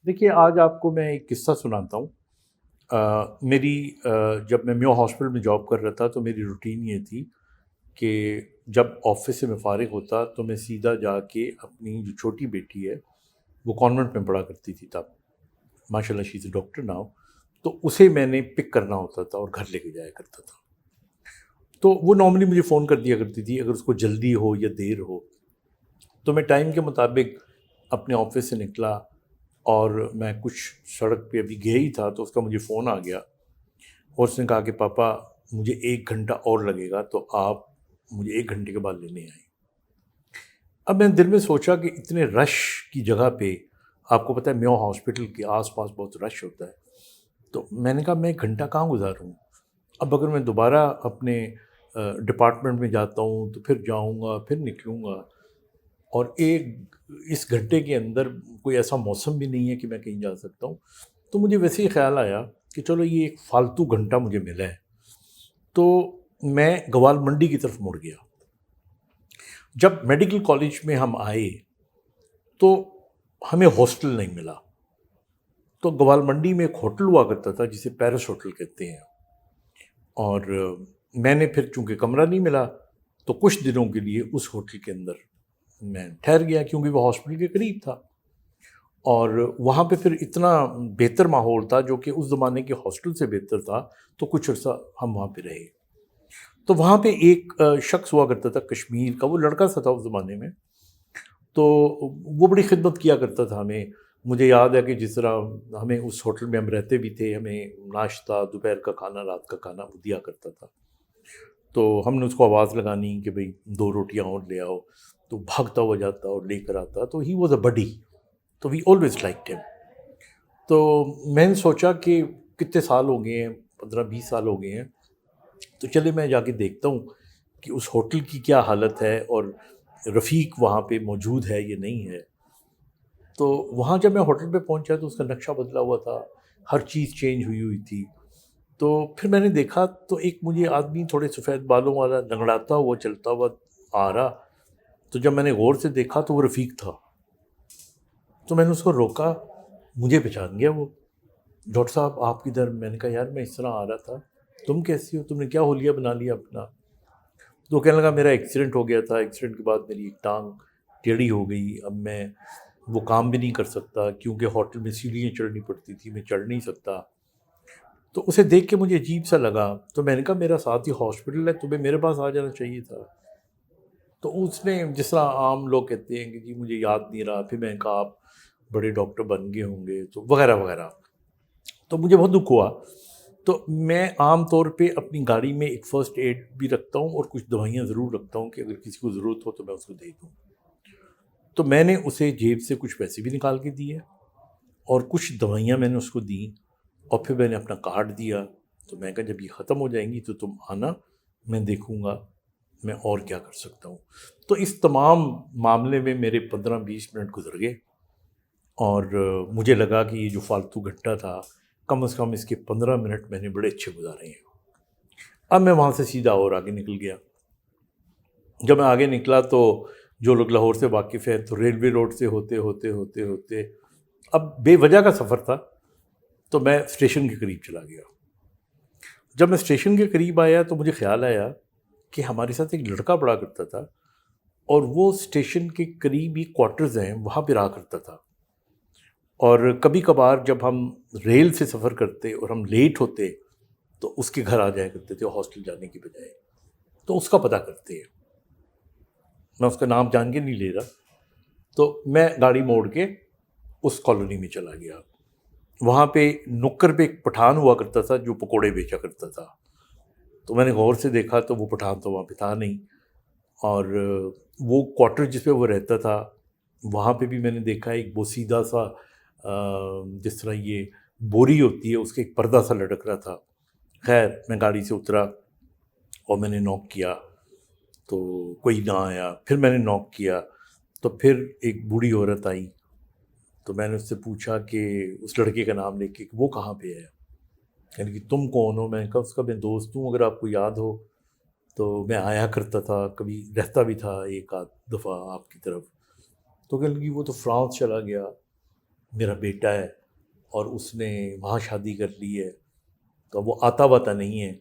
دیکھیے آج آپ کو میں ایک قصہ سناتا ہوں۔ میری جب میں میو ہاسپٹل میں جاب کر رہا تھا تو میری روٹین یہ تھی کہ جب آفس سے میں فارغ ہوتا تو میں سیدھا جا کے اپنی جو چھوٹی بیٹی ہے وہ کانوینٹ میں پڑھا کرتی تھی تب، ماشاء اللہ شی از اے ڈاکٹر ناؤ، تو اسے میں نے پک کرنا ہوتا تھا اور گھر لے کے جایا کرتا تھا۔ تو وہ نارملی مجھے فون کر دیا کرتی تھی اگر اس کو جلدی ہو یا دیر ہو، تو میں ٹائم کے مطابق اپنے آفس سے نکلا اور میں کچھ سڑک پہ ابھی گیا ہی تھا تو اس کا مجھے فون آ گیا اور اس نے کہا کہ پاپا مجھے 1 گھنٹہ اور لگے گا تو آپ مجھے 1 گھنٹے کے بعد لینے آئیں۔ اب میں دل میں سوچا کہ اتنے رش کی جگہ پہ، آپ کو پتہ ہے میو ہاسپٹل کے آس پاس بہت رش ہوتا ہے، تو میں نے کہا میں 1 گھنٹہ کہاں گزاروں؟ اب اگر میں دوبارہ اپنے ڈپارٹمنٹ میں جاتا ہوں تو پھر جاؤں گا پھر نکلوں گا، اور اس گھنٹے کے اندر کوئی ایسا موسم بھی نہیں ہے کہ میں کہیں جا سکتا ہوں۔ تو مجھے ویسے ہی خیال آیا کہ چلو یہ ایک فالتو گھنٹہ مجھے ملا ہے، تو میں گوال منڈی کی طرف مڑ گیا۔ جب میڈیکل کالج میں ہم آئے تو ہمیں ہاسٹل نہیں ملا، تو گوال منڈی میں ایک ہوٹل ہوا کرتا تھا جسے پیرس ہوٹل کہتے ہیں، اور میں نے پھر چونکہ کمرہ نہیں ملا تو کچھ دنوں کے لیے اس ہوٹل کے اندر میں ٹھہر گیا کیونکہ وہ ہاسپٹل کے قریب تھا، اور وہاں پہ پھر اتنا بہتر ماحول تھا جو کہ اس زمانے کے ہاسٹل سے بہتر تھا، تو کچھ عرصہ ہم وہاں پہ رہے۔ تو وہاں پہ ایک شخص ہوا کرتا تھا کشمیر کا، وہ لڑکا سا تھا اس زمانے میں، تو وہ بڑی خدمت کیا کرتا تھا ہمیں۔ مجھے یاد ہے کہ جس طرح ہمیں اس ہوٹل میں ہم رہتے بھی تھے، ہمیں ناشتہ، دوپہر کا کھانا، رات کا کھانا وہ دیا کرتا تھا، تو ہم نے اس کو آواز لگانی کہ بھئی 2 روٹیاں اور لے آؤ، تو بھاگتا ہوا جاتا اور لے کر آتا، تو ہی واز اے بڈی، تو وی آلویز لائکڈ ہم۔ تو میں نے سوچا کہ کتنے سال ہو گئے ہیں، 15-20 سال ہو گئے ہیں، تو چلے میں جا کے دیکھتا ہوں کہ اس ہوٹل کی کیا حالت ہے اور رفیق وہاں پہ موجود ہے یا نہیں ہے۔ تو وہاں جب میں ہوٹل پہ پہنچا تو اس کا نقشہ بدلا ہوا تھا، ہر چیز چینج ہوئی ہوئی تھی۔ تو پھر میں نے دیکھا تو ایک مجھے آدمی تھوڑے سفید بالوں والا لنگڑاتا ہوا چلتا ہوا آ رہا، تو جب میں نے غور سے دیکھا تو وہ رفیق تھا، تو میں نے اس کو روکا، مجھے پہچان گیا وہ۔ ڈاکٹر صاحب آپ کدھر؟ میں نے کہا یار میں اس طرح آ رہا تھا، تم کیسی ہو؟ تم نے کیا حلیہ بنا لیا اپنا؟ تو کہنے لگا میرا ایکسیڈنٹ ہو گیا تھا، ایکسیڈنٹ کے بعد میری ایک ٹانگ ٹیڑھی ہو گئی، اب میں وہ کام بھی نہیں کر سکتا کیونکہ ہوٹل میں سیڑھیاں چڑھنی پڑتی تھی، میں چڑھ نہیں سکتا۔ تو اسے دیکھ کے مجھے عجیب سا لگا، تو میں نے کہا میرا ساتھ ہی ہاسپٹل ہے، تمہیں میرے پاس آ جانا چاہیے تھا۔ تو اس نے جس طرح عام لوگ کہتے ہیں کہ جی مجھے یاد نہیں رہا، پھر میں نے کہا آپ بڑے ڈاکٹر بن گئے ہوں گے تو وغیرہ وغیرہ، تو مجھے بہت دکھ ہوا۔ تو میں عام طور پہ اپنی گاڑی میں ایک فرسٹ ایڈ بھی رکھتا ہوں اور کچھ دوائیاں ضرور رکھتا ہوں کہ اگر کسی کو ضرورت ہو تو میں اس کو دے دوں۔ تو میں نے اسے جیب سے کچھ پیسے بھی نکال کے دیے اور کچھ دوائیاں میں نے اس کو دیں، اور پھر میں نے اپنا کارڈ دیا، تو میں کہا جب یہ ختم ہو جائیں گی تو تم آنا، میں دیکھوں گا میں اور کیا کر سکتا ہوں۔ تو اس تمام معاملے میں میرے 15-20 منٹ گزر گئے، اور مجھے لگا کہ یہ جو فالتو گھنٹہ تھا کم از کم اس کے 15 منٹ میں نے بڑے اچھے گزارے ہیں۔ اب میں وہاں سے سیدھا اور آگے نکل گیا۔ جب میں آگے نکلا تو جو لوگ لاہور سے واقف ہے تو ریلوے روڈ سے ہوتے ہوتے ہوتے ہوتے اب بے وجہ کا سفر تھا، تو میں اسٹیشن کے قریب چلا گیا۔ جب میں اسٹیشن کے قریب آیا تو مجھے خیال آیا کہ ہمارے ساتھ ایک لڑکا پڑا کرتا تھا، اور وہ اسٹیشن کے قریب ہی کوارٹرز ہیں وہاں پہ رہا کرتا تھا، اور کبھی کبھار جب ہم ریل سے سفر کرتے اور ہم لیٹ ہوتے تو اس کے گھر آ جایا کرتے تھے ہاسٹل جانے کی بجائے، تو اس کا پتہ کرتے ہیں۔ میں اس کا نام جان کے نہیں لے رہا، تو میں گاڑی موڑ کے اس کالونی میں چلا گیا۔ وہاں پہ نکر پہ ایک پٹھان ہوا کرتا تھا جو پکوڑے بیچا کرتا تھا، تو میں نے غور سے دیکھا تو وہ پٹھان تو وہاں پہ تھا نہیں، اور وہ کوارٹر جس پہ وہ رہتا تھا وہاں پہ بھی میں نے دیکھا ایک بوسیدہ سا جس طرح یہ بوری ہوتی ہے اس کے ایک پردہ سا لٹک رہا تھا۔ خیر میں گاڑی سے اترا اور میں نے نوک کیا تو کوئی نہ آیا، پھر میں نے نوک کیا تو پھر ایک بوڑھی عورت آئی، تو میں نے اس سے پوچھا کہ اس لڑکے کا نام لے کے کہ وہ کہاں پہ ہے، یعنی کہ تم کون ہو؟ میں نے کہا اس کا میں دوست ہوں، اگر آپ کو یاد ہو تو میں آیا کرتا تھا، کبھی رہتا بھی تھا ایک آدھ دفعہ آپ کی طرف۔ تو کہنے لگی وہ تو فرانس چلا گیا، میرا بیٹا ہے اور اس نے وہاں شادی کر لی ہے، تو وہ آتا واتا نہیں ہے،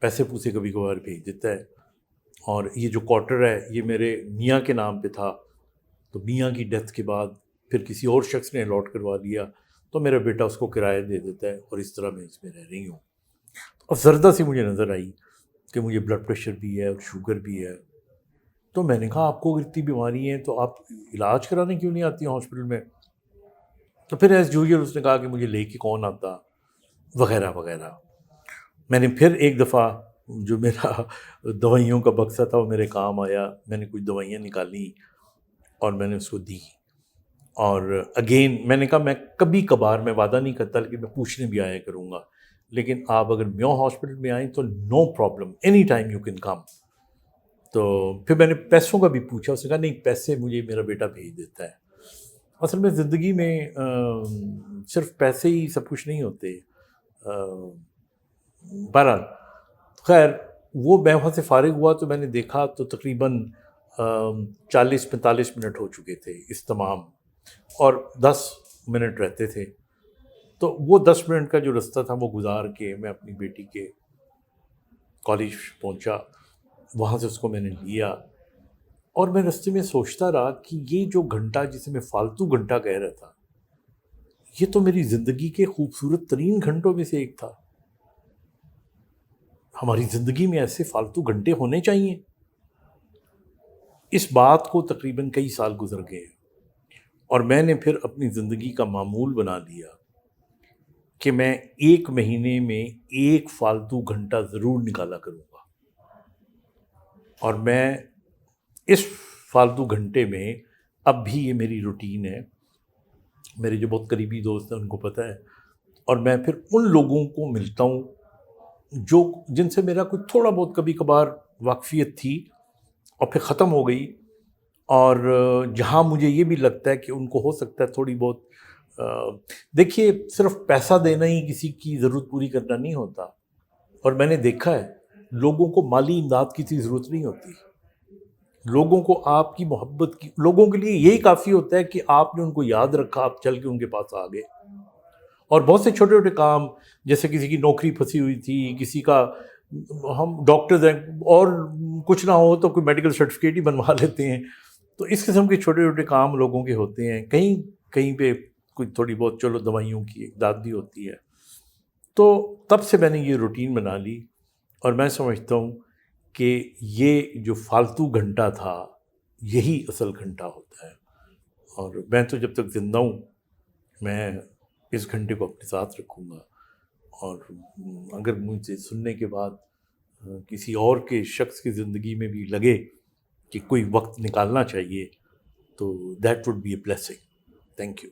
پیسے پوسے کبھی کبھار بھیج دیتا ہے، اور یہ جو کوارٹر ہے یہ میرے میاں کے نام پہ تھا، تو میاں کی ڈیتھ کے بعد پھر کسی اور شخص نے الاٹ کروا لیا، تو میرا بیٹا اس کو کرایہ دے دیتا ہے، اور اس طرح میں اس میں رہ رہی ہوں۔ اب زردہ سی مجھے نظر آئی کہ مجھے بلڈ پریشر بھی ہے اور شوگر بھی ہے، تو میں نے کہا آپ کو اگر اتنی بیماری ہے تو آپ علاج کرانے کیوں نہیں آتی ہیں ہاسپٹل میں؟ تو پھر ایز یوزول اس نے کہا کہ مجھے لے کے کون آتا، وغیرہ وغیرہ۔ میں نے پھر ایک دفعہ جو میرا دوائیوں کا بکسہ تھا وہ میرے کام آیا، میں نے کچھ دوائیاں نکالی اور میں نے اس کو دی، اور اگین میں نے کہا میں کبھی کبھار، میں وعدہ نہیں کرتا لیکن میں پوچھنے بھی آیا کروں گا، لیکن آپ اگر میو ہاسپٹل میں آئیں تو no problem, any time you can come. تو پھر میں نے پیسوں کا بھی پوچھا، اس نے کہا نہیں پیسے مجھے میرا بیٹا بھیج دیتا ہے۔ اصل میں زندگی میں صرف پیسے ہی سب کچھ نہیں ہوتے۔ بہرحال خیر، وہ میں وہاں سے فارغ ہوا تو میں نے دیکھا تو تقریباً 40-45 منٹ ہو چکے تھے اس تمام، اور 10 منٹ رہتے تھے، تو وہ 10 منٹ کا جو رستہ تھا وہ گزار کے میں اپنی بیٹی کے کالج پہنچا، وہاں سے اس کو میں نے لیا، اور میں رستے میں سوچتا رہا کہ یہ جو گھنٹہ جسے میں فالتو گھنٹہ کہہ رہا تھا، یہ تو میری زندگی کے خوبصورت ترین گھنٹوں میں سے ایک تھا۔ ہماری زندگی میں ایسے فالتو گھنٹے ہونے چاہیے۔ اس بات کو تقریباً کئی سال گزر گئے، اور میں نے پھر اپنی زندگی کا معمول بنا لیا کہ میں ایک مہینے میں ایک فالتو گھنٹہ ضرور نکالا کروں گا، اور میں اس فالتو گھنٹے میں، اب بھی یہ میری روٹین ہے، میرے جو بہت قریبی دوست ہیں ان کو پتہ ہے، اور میں پھر ان لوگوں کو ملتا ہوں جن سے میرا کوئی تھوڑا بہت کبھی کبھار واقفیت تھی اور پھر ختم ہو گئی، اور جہاں مجھے یہ بھی لگتا ہے کہ ان کو ہو سکتا ہے تھوڑی بہت، دیکھیے صرف پیسہ دینا ہی کسی کی ضرورت پوری کرنا نہیں ہوتا، اور میں نے دیکھا ہے لوگوں کو مالی امداد کی ضرورت نہیں ہوتی، لوگوں کو آپ کی محبت کی، لوگوں کے لیے یہی کافی ہوتا ہے کہ آپ نے ان کو یاد رکھا، آپ چل کے ان کے پاس آ گئے۔ اور بہت سے چھوٹے چھوٹے کام، جیسے کسی کی نوکری پھنسی ہوئی تھی، کسی کا، ہم ڈاکٹرز ہیں اور کچھ نہ ہو تو کوئی میڈیکل سرٹیفکیٹ ہی بنوا لیتے ہیں، تو اس قسم کے چھوٹے چھوٹے کام لوگوں کے ہوتے ہیں، کہیں کہیں پہ کوئی تھوڑی بہت چلو دوائیوں کی امداد بھی ہوتی ہے۔ تو تب سے میں نے یہ روٹین بنا لی، اور میں سمجھتا ہوں کہ یہ جو فالتو گھنٹہ تھا یہی اصل گھنٹہ ہوتا ہے، اور میں تو جب تک زندہ ہوں میں اس گھنٹے کو اپنے ساتھ رکھوں گا، اور اگر مجھے سننے کے بعد کسی اور کے شخص کی زندگی میں بھی لگے کہ کوئی وقت نکالنا چاہیے تو that would be a blessing. Thank you.